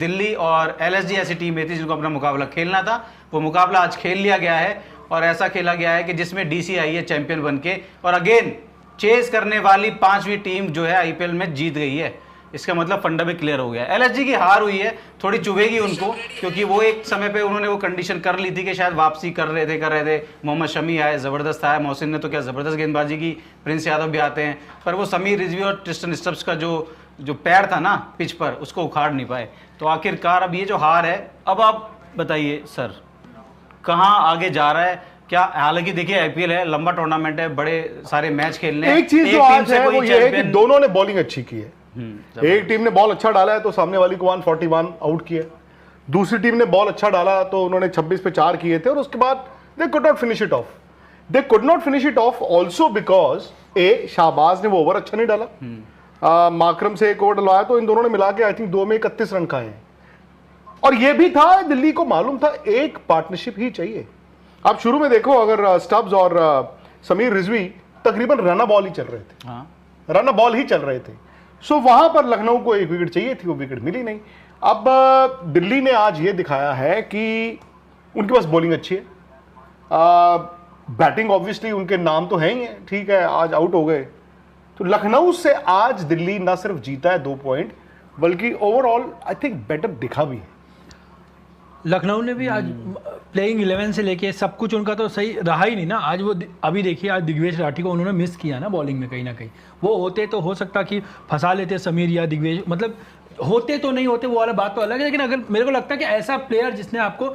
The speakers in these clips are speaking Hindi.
दिल्ली और एलएसजी ऐसी टीमें थी जिनको अपना मुकाबला खेलना था। वो मुकाबला आज खेल लिया गया है और ऐसा खेला गया है कि जिसमें डीसी आई है चैंपियन बनके और अगेन चेस करने वाली 5वीं टीम जो है आईपीएल में जीत गई है। इसका मतलब फंडा भी क्लियर हो गया। एलएसजी की हार हुई है, थोड़ी चुभेगी उनको, क्योंकि वो एक समय पे उन्होंने वो कंडीशन कर ली थी कि शायद वापसी कर रहे थे। मोहम्मद शमी आए, ज़बरदस्त आया, मोहसिन ने तो क्या ज़बरदस्त गेंदबाजी की, प्रिंस यादव भी आते हैं, पर वो समीर रिजवी और ट्रिस्टन स्टब्स का जो पैर था ना पिच पर, उसको उखाड़ नहीं पाए। तो आखिरकार अब ये जो हार है, अब आप बताइए सर कहाँ आगे जा रहा है क्या? हालांकि देखिए आईपीएल है, लंबा टूर्नामेंट है, बड़े सारे मैच खेलने, एक चीज जो आज है वो ये है कि दोनों ने बॉलिंग अच्छी की है। एक टीम ने बॉल अच्छा डाला है तो सामने वाली को 141 आउट किया, दूसरी टीम ने बॉल अच्छा डाला तो उन्होंने 26 पे 4 किए थे और उसके बाद they could not finish it of. They could not finish it of also because Shahbaz ने वो ओवर अच्छा नहीं डाला, माकरम से एक ओवर डलवाया, तो इन दोनों ने मिला के आई थिंक 2 में 31 रन खाए हैं। और ये भी था, दिल्ली को मालूम था एक पार्टनरशिप ही चाहिए। आप शुरू में देखो, अगर स्टब्स और समीर रिजवी तकरीबन रन बॉल ही चल रहे थे, रन बॉल ही चल रहे थे। सो वहां पर लखनऊ को एक विकेट चाहिए थी, वो विकेट मिली नहीं। अब दिल्ली ने आज ये दिखाया है कि उनके पास बॉलिंग अच्छी है, बैटिंग ऑब्वियसली उनके नाम तो है ही है, ठीक है, आज आउट हो गए। तो लखनऊ से आज दिल्ली ना सिर्फ जीता है 2 पॉइंट, बल्कि ओवरऑल आई थिंक बेटर दिखा भी है। लखनऊ ने भी आज प्लेइंग 11 से लेके सब कुछ उनका तो सही रहा ही नहीं ना। आज वो अभी देखिए, आज दिग्वेश राठी को उन्होंने मिस किया ना बॉलिंग में, कहीं ना कहीं वो होते तो हो सकता कि फंसा लेते समीर या दिग्वेश, मतलब होते तो नहीं होते वो वाला बात तो अलग है। लेकिन अगर मेरे को लगता है कि ऐसा प्लेयर जिसने आपको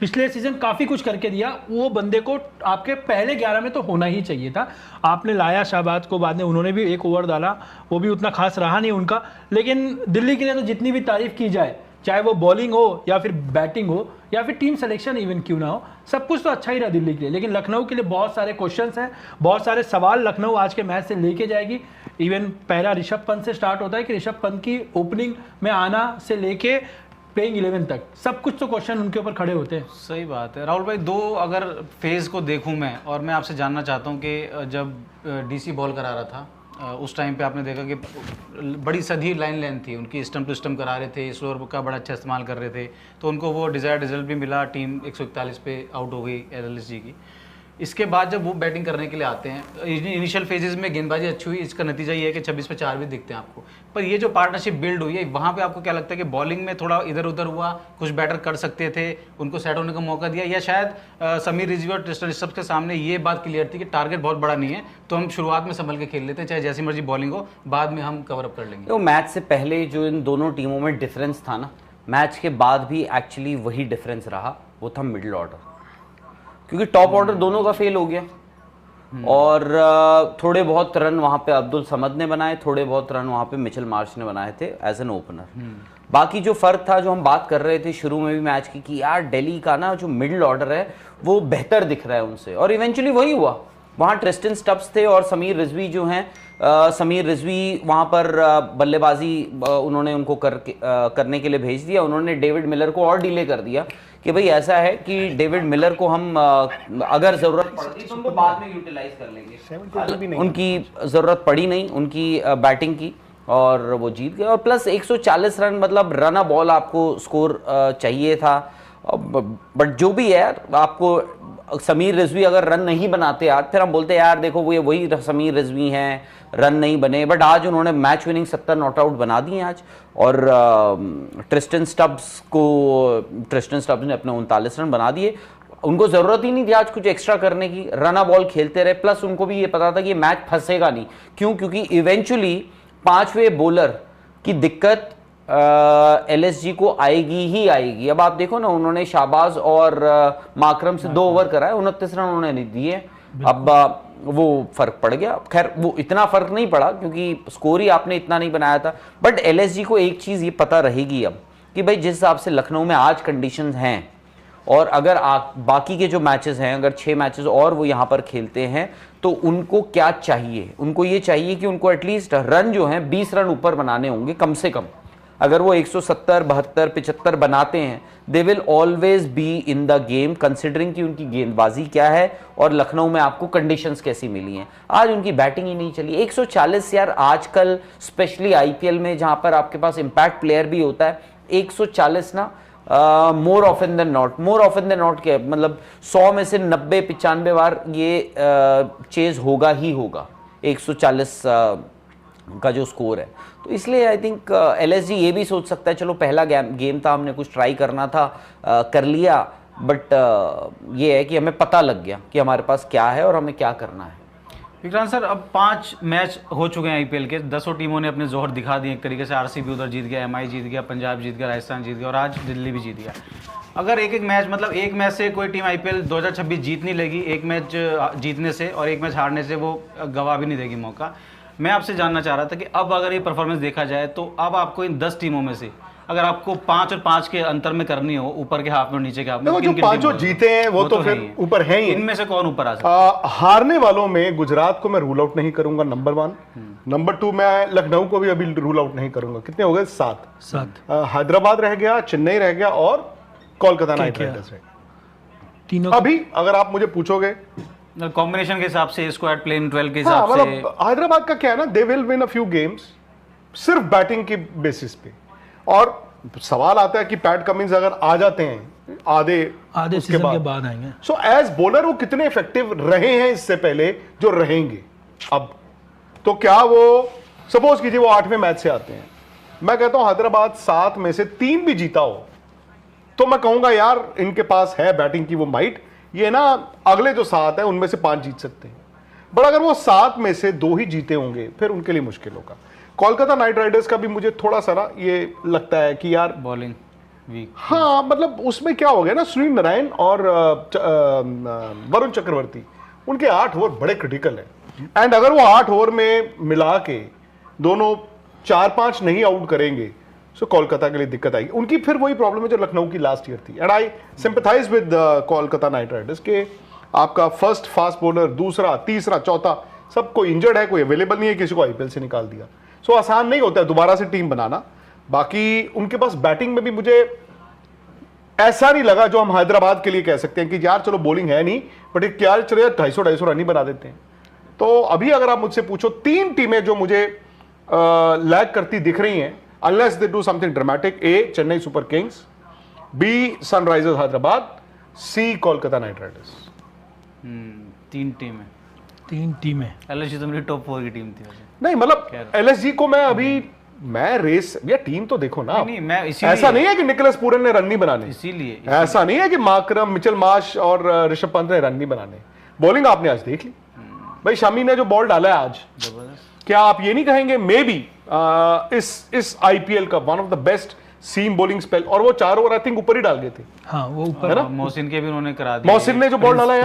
पिछले सीजन काफ़ी कुछ करके दिया, वो बंदे को आपके पहले 11 में तो होना ही चाहिए था। आपने लाया शाहबाज को, बाद में उन्होंने भी एक ओवर डाला, वो भी उतना खास रहा नहीं उनका। लेकिन दिल्ली के लिए तो जितनी भी तारीफ की जाए, चाहे वो बॉलिंग हो या फिर बैटिंग हो या फिर टीम सिलेक्शन इवन क्यों ना हो, सब कुछ तो अच्छा ही रहा दिल्ली के लिए। लेकिन लखनऊ के लिए बहुत सारे क्वेश्चंस हैं, बहुत सारे सवाल लखनऊ आज के मैच से लेके जाएगी। इवन पहला ऋषभ पंत से स्टार्ट होता है कि ऋषभ पंत की ओपनिंग में आना से लेके प्लेइंग 11 तक सब कुछ तो क्वेश्चन उनके ऊपर खड़े होते हैं। सही बात है राहुल भाई। 2 अगर फेज़ को देखूं मैं, और मैं आपसे जानना चाहता हूं कि जब डीसी बॉल करा रहा था उस टाइम पे आपने देखा कि बड़ी सधी लाइन लेंथ थी उनकी, स्टम्प टू स्टम्प करा रहे थे, स्लोअर का बड़ा अच्छा इस्तेमाल कर रहे थे, तो उनको वो डिज़ायर्ड रिजल्ट भी मिला। टीम 141 पे आउट हो गई एलएसजी की। इसके बाद जब वो बैटिंग करने के लिए आते हैं, इनिशियल फेजेस में गेंदबाजी अच्छी हुई, इसका नतीजा ये है कि 26 पे 4 भी दिखते हैं आपको। पर ये जो पार्टनरशिप बिल्ड हुई है, वहाँ पे आपको क्या लगता है कि बॉलिंग में थोड़ा इधर उधर हुआ, कुछ बैटर कर सकते थे, उनको सेट होने का मौका दिया, या शायद समीर रिजवी और ट्रिस्टन स्टब्स के सामने ये बात क्लियर थी कि टारगेट बहुत बड़ा नहीं है, तो हम शुरुआत में संभल के खेल लेते हैं, चाहे जैसी मर्जी बॉलिंग हो, बाद में हम कवर अप कर लेंगे। तो मैच से पहले जो इन दोनों टीमों में डिफरेंस था ना, मैच के बाद भी एक्चुअली वही डिफरेंस रहा, वो था मिडिल ऑर्डर। क्योंकि टॉप ऑर्डर दोनों का फेल हो गया और थोड़े बहुत रन वहां पे अब्दुल समद ने बनाए, थोड़े बहुत रन वहां पे मिचेल मार्श ने बनाए थे एज एन ओपनर। बाकी जो फर्क था, जो हम बात कर रहे थे शुरू में भी मैच की, कि यार दिल्ली का ना जो मिडिल ऑर्डर है वो बेहतर दिख रहा है उनसे, और इवेंचुअली वही हुआ। वहाँ ट्रिस्टन स्टब्स थे और समीर रिजवी जो हैं, समीर रिजवी वहाँ पर बल्लेबाजी उन्होंने उनको करने के लिए भेज दिया। उन्होंने डेविड मिलर को और डिले कर दिया कि भाई ऐसा है कि डेविड मिलर को हम अगर ज़रूरत पड़ती तो उनको बाद में यूटिलाइज कर लेंगे। उनकी ज़रूरत पड़ी नहीं उनकी बैटिंग की और वो जीत गए। और प्लस 140 रन, मतलब रन बॉल आपको स्कोर चाहिए था। बट जो भी है, आपको समीर रिजवी अगर रन नहीं बनाते आज, फिर हम बोलते यार देखो वो वही समीर रिजवी हैं, रन नहीं बने। बट आज उन्होंने मैच विनिंग 70 नॉट आउट बना दिए आज। और ट्रिस्टन स्टब्स ने अपने 39 रन बना दिए। उनको ज़रूरत ही नहीं थी आज कुछ एक्स्ट्रा करने की, रन बॉल खेलते रहे। प्लस उनको भी ये पता था कि ये मैच फंसेगा नहीं। क्यों? क्योंकि इवेंचुअली 5वें बॉलर की दिक्कत एलएसजी को आएगी ही आएगी। अब आप देखो ना, उन्होंने शाहबाज और माकरम से 2 ओवर कराए, 29 रन उन्होंने नहीं दिए। अब वो फर्क पड़ गया। खैर वो इतना फर्क नहीं पड़ा क्योंकि स्कोर ही आपने इतना नहीं बनाया था। बट एलएसजी को एक चीज़ ये पता रहेगी अब कि भाई जिस हिसाब से लखनऊ में आज कंडीशंस हैं, और अगर बाकी के जो मैचेस हैं, अगर 6 मैचेस और वो यहाँ पर खेलते हैं, तो उनको क्या चाहिए? उनको ये चाहिए कि उनको एटलीस्ट रन जो हैं 20 रन ऊपर बनाने होंगे कम से कम। अगर वो 170, 72, 75 बनाते हैं, they will always be in the game, considering कि उनकी गेंदबाजी क्या है और लखनऊ में आपको कंडीशंस कैसी मिली हैं। आज उनकी बैटिंग ही नहीं चली। 140 यार, आजकल स्पेशली आईपीएल में जहां पर आपके पास इंपैक्ट प्लेयर भी होता है, 140 ना मोर ऑफन देन नॉट क्या मतलब 100 में से 90-95 बार ये चेज होगा ही होगा 140 का जो स्कोर है। तो इसलिए आई थिंक एलएसजी ये भी सोच सकता है चलो पहला गेम था, हमने कुछ ट्राई करना था, कर लिया, बट ये है कि हमें पता लग गया कि हमारे पास क्या है और हमें क्या करना है। विक्रांत सर, अब 5 मैच हो चुके हैं आईपीएल के, 10 टीमों ने अपने जोहर दिखा दिए एक तरीके से। आरसीबी उधर जीत गया, एमआई जीत गया, पंजाब जीत गया, राजस्थान जीत गया और आज दिल्ली भी जीत गया। अगर एक मैच मतलब एक मैच से कोई टीम आईपीएल 2026 जीत नहीं लेगी, एक मैच जीतने से और एक मैच हारने से वो गवा भी नहीं देगी मौका। मैं आपसे जानना चाह रहा था कि अब अगर ये परफॉर्मेंस देखा जाए तो अब आपको इन 10 टीमों में से अगर आपको 5 और 5 के अंतर में करनी हो, ऊपर के हाफ में और नीचे के हाफ में, जो पांचों जीते हैं वो तो फिर ऊपर है ही। इनमें से कौन ऊपर आ सकता है? हारने वालों में गुजरात को मैं रूल आउट नहीं करूंगा, नंबर 1। नंबर 2 मैं लखनऊ को भी अभी रूल आउट नहीं करूंगा। कितने हो गए? 7। हैदराबाद रह गया, चेन्नई रह गया और कोलकाता नाइट राइडर्स रह गया। तीनों अभी अगर आप मुझे पूछोगे कॉम्बिनेशन के हिसाब से, स्क्वाड प्लेन 12 के हाँ, हिसाब से, मतलब हैदराबाद का क्या है ना, they will win a few games सिर्फ बैटिंग के बेसिस पे। और सवाल आता है कि पैट कमिंस अगर आ जाते हैं आधे सीजन के बाद आएंगे, सो एज बॉलर वो कितने इफेक्टिव रहे हैं इससे पहले जो रहेंगे अब, तो क्या वो सपोज कीजिए वो 8वें मैच से आते हैं, मैं कहता हूं हैदराबाद 7 में से 3 भी जीता हो तो मैं कहूंगा यार इनके पास है बैटिंग की वो माइट, ये ना अगले जो 7 है उनमें से 5 जीत सकते हैं। बट अगर वो 7 में से 2 ही जीते होंगे फिर उनके लिए मुश्किल होगा। कोलकाता नाइट राइडर्स का भी मुझे थोड़ा सा ना ये लगता है कि यार बॉलिंग वीक। हाँ, मतलब उसमें क्या हो गया ना, सुनील नारायण और वरुण चक्रवर्ती, उनके 8 ओवर बड़े क्रिटिकल हैं। एंड अगर वो 8 ओवर में मिला के दोनों 4-5 नहीं आउट करेंगे तो कोलकाता के लिए दिक्कत आएगी। उनकी फिर वही प्रॉब्लम है जो लखनऊ की लास्ट ईयर थी। And I sympathise with Kolkata Knight Riders के आपका फर्स्ट फास्ट बॉलर, दूसरा, तीसरा, चौथा सब कोई इंजर्ड है, कोई अवेलेबल नहीं है, किसी को आईपीएल से निकाल दिया। सो आसान नहीं होता है दोबारा से टीम बनाना। बाकी उनके पास बैटिंग में भी मुझे ऐसा नहीं लगा जो हम हैदराबाद के लिए कह सकते हैं कि यार चलो बॉलिंग है नहीं बट एक यार चले 250 रन ही बना देते हैं। तो अभी अगर आप मुझसे पूछो 3 टीमें जो मुझे लैग करती दिख रही हैं, unless they do something dramatic, A Chennai Super Kings, B Sunrisers Hyderabad, C Kolkata Knight Riders. 3 टीमें। एलएसजी तो मेरी टॉप 4 की टीम थी वैसे। नहीं मतलब एलएसजी को मैं रेस या टीम तो देखो ना, नहीं, मैं ऐसा नहीं है कि निकोलस पूरन ने रन नहीं बनाने, इसीलिए ऐसा नहीं है कि मार्करम, मिचेल मार्श और ऋषभ पंत ने रन नहीं बनाने। बॉलिंग आपने आज देख ली भाई, शमी ने जो बॉल डाला है आज, क्या आप ये नहीं कहेंगे मे बी इस आईपीएल का one of the best seam bowling spell? और वो 4 ओवर आई थिंक ऊपर ही डाल गए थे। हाँ, वो ऊपर मोहसिन के भी उन्होंने करा दिया। मोहसिन ने जो बॉल डाला है,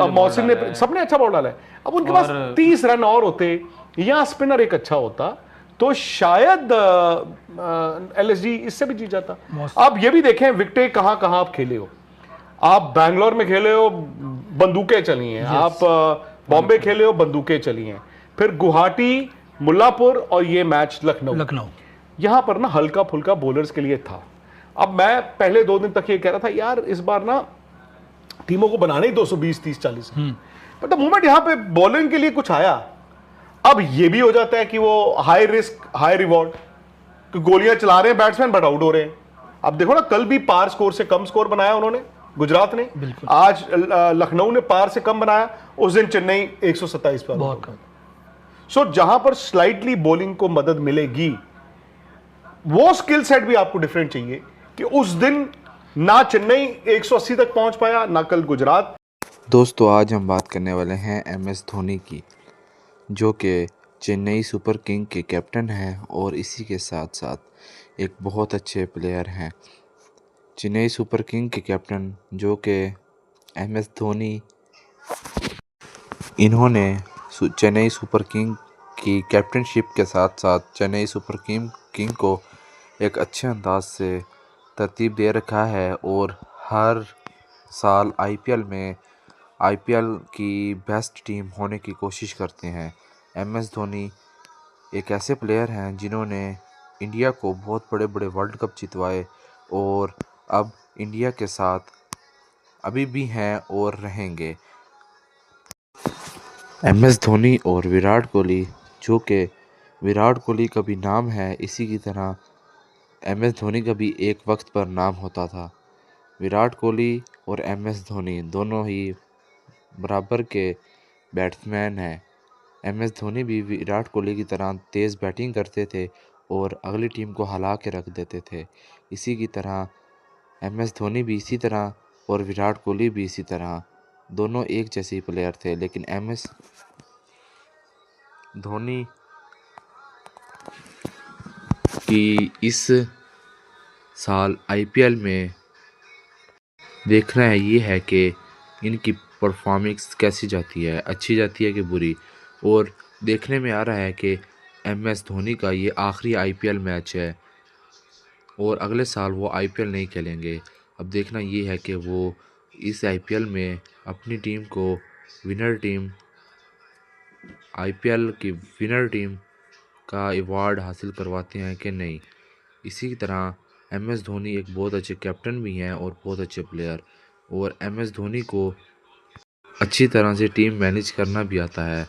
मोहसिन ने, सबने अच्छा बॉल डाला है। अब उनके पास 30 रन और होते या स्पिनर एक अच्छा होता तो शायद एलएसजी इससे भी जीत जाता। अब ये भी देखें विकेटें कहां कहां आप खेले हो। आप बैंगलोर में खेले हो, बंदूकें चली हैं। आप बॉम्बे खेले हो, बंदूकें चली हैं। फिर गुवाहाटी, मुल्लापुर और ये मैच लखनऊ, यहां पर ना हल्का फुल्का बॉलर्स के लिए था। अब मैं पहले 2 दिन तक ये कह रहा था यार इस बार ना टीमों को बनाने ही 220, 30, 40, बट द मोमेंट यहां पे बॉलिंग के लिए कुछ आया, अब ये भी हो जाता है कि वो हाई रिस्क हाई रिवॉर्ड, कि गोलियां चला रहे हैं बैट्समैन बट आउट हो रहे हैं। अब देखो ना, कल भी पार स्कोर से कम स्कोर बनाया उन्होंने, गुजरात ने। आज लखनऊ ने पार से कम बनाया, उस दिन चेन्नई 127 पर। बहुत कम। सो जहां पर स्लाइटली बॉलिंग को मदद मिलेगी, वो स्किल सेट भी आपको डिफरेंट चाहिए कि उस दिन ना चेन्नई 180 तक पहुंच पाया, ना कल गुजरात। दोस्तों, आज हम बात करने वाले हैं एमएस धोनी की, जो कि चेन्नई सुपर किंग के कैप्टन हैं और इसी के साथ साथ एक बहुत अच्छे प्लेयर हैं। चेन्नई सुपर किंग के कैप्टन जो कि एमएस धोनी, इन्होंने चेन्नई सुपर किंग की कैप्टनशिप के साथ साथ चेन्नई सुपर किंग को एक अच्छे अंदाज से तरतीब दे रखा है और हर साल आईपीएल की बेस्ट टीम होने की कोशिश करते हैं। एमएस धोनी एक ऐसे प्लेयर हैं जिन्होंने इंडिया को बहुत बड़े बड़े वर्ल्ड कप जितवाए और अब इंडिया के साथ अभी भी हैं और रहेंगे। एमएस धोनी और विराट कोहली, जो कि विराट कोहली का भी नाम है, इसी की तरह MS धोनी का भी एक वक्त पर नाम होता था। विराट कोहली और MS धोनी दोनों ही बराबर के बैट्समैन हैं। MS धोनी भी विराट कोहली की तरह तेज़ बैटिंग करते थे और अगली टीम को हिला के रख देते थे। इसी की तरह MS धोनी भी इसी तरह और विराट कोहली भी इसी तरह, दोनों एक जैसे ही प्लेयर थे। लेकिन MS धोनी की इस साल IPL में देखना है ये है कि इनकी परफॉर्मेंस कैसी जाती है, अच्छी जाती है कि बुरी। और देखने में आ रहा है कि MS धोनी का ये आखिरी IPL मैच है और अगले साल वो IPL नहीं खेलेंगे। अब देखना ये है कि वो इस IPL में अपनी टीम को विनर टीम IPL की विनर टीम का अवार्ड हासिल करवाते हैं कि नहीं। इसी की तरह MS धोनी एक बहुत अच्छे कैप्टन भी हैं और बहुत अच्छे प्लेयर, और MS धोनी को अच्छी तरह से टीम मैनेज करना भी आता है।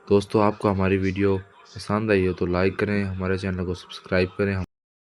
दोस्तों, आपको हमारी वीडियो पसंद आई हो तो लाइक करें, हमारे चैनल को सब्सक्राइब करें।